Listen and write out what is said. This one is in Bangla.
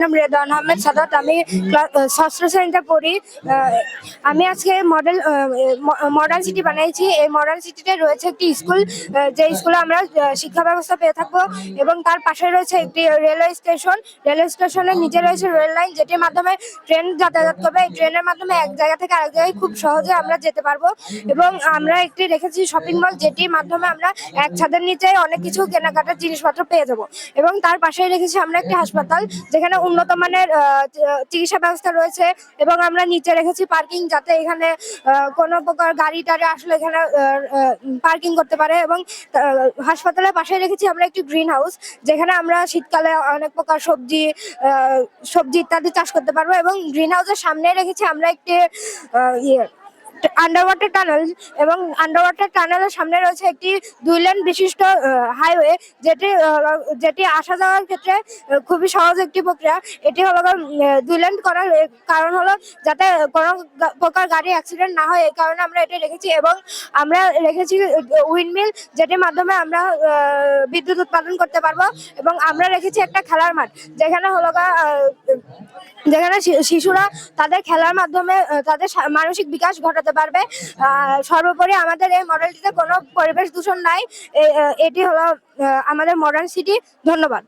নাম রেদওয়ান আহমেদ সাদাত। আমি ষষ্ঠ শ্রেণীতে পড়ি। আমি আজকে মডার্ন সিটি বানিয়েছি। এই মডার্ন সিটিতে রয়েছে একটি স্কুল, যে স্কুলে আমরা শিক্ষা ব্যবস্থা পেয়ে থাকবো, এবং তার পাশে রয়েছে একটি রেলওয়ে স্টেশন। রেলওয়ে স্টেশনের নিচে রয়েছে রেল লাইন, যেটির মাধ্যমে ট্রেন যাতায়াত করবে। এই ট্রেনের মাধ্যমে এক জায়গা থেকে আরেক জায়গায় খুব সহজে আমরা যেতে পারবো। এবং আমরা একটি রেখেছি শপিং মল, যেটির মাধ্যমে আমরা এক ছাদের নিচে অনেক কিছু কেনাকাটার জিনিসপত্র পেয়ে যাবো। এবং তার পাশেই রেখেছি আমরা একটি হাসপাতাল, যেখানে উন্নত মানের চিকিৎসা ব্যবস্থা রয়েছে। এবং আমরা নিচে রেখেছি পার্কিং, যাতে এখানে কোনো প্রকার গাড়ি টাড়ি আসলে এখানে পার্কিং করতে পারে। এবং হাসপাতালের পাশে রেখেছি আমরা একটি গ্রিন হাউস, যেখানে আমরা শীতকালে অনেক প্রকার সবজি ইত্যাদি চাষ করতে পারবো। এবং গ্রিন হাউসের সামনে রেখেছি আমরা একটি আন্ডার ওয়াটার টানেল, এবং আন্ডার ওয়াটার টানেলের সামনে রয়েছে একটি 2 লেন বিশিষ্ট হাইওয়ে, যেটি আসা যাওয়ার ক্ষেত্রে খুবই সহজ একটি প্রক্রিয়া। এটি হলো 2 লেন করার কারণ হলো যাতে কোনো প্রকার গাড়ি অ্যাক্সিডেন্ট না হয়, এই কারণে আমরা এটি রেখেছি। এবং আমরা রেখেছি উইন্ডমিল, যেটির মাধ্যমে আমরা বিদ্যুৎ উৎপাদন করতে পারবো। এবং আমরা রেখেছি একটা খেলার মাঠ, যেখানে শিশুরা তাদের খেলার মাধ্যমে তাদের মানসিক বিকাশ ঘটাতে পারবে। সর্বোপরি আমাদের এই মডেলটিতে কোনো পরিবেশ দূষণ নাই। এটি হলো আমাদের মডার্ন সিটি। ধন্যবাদ।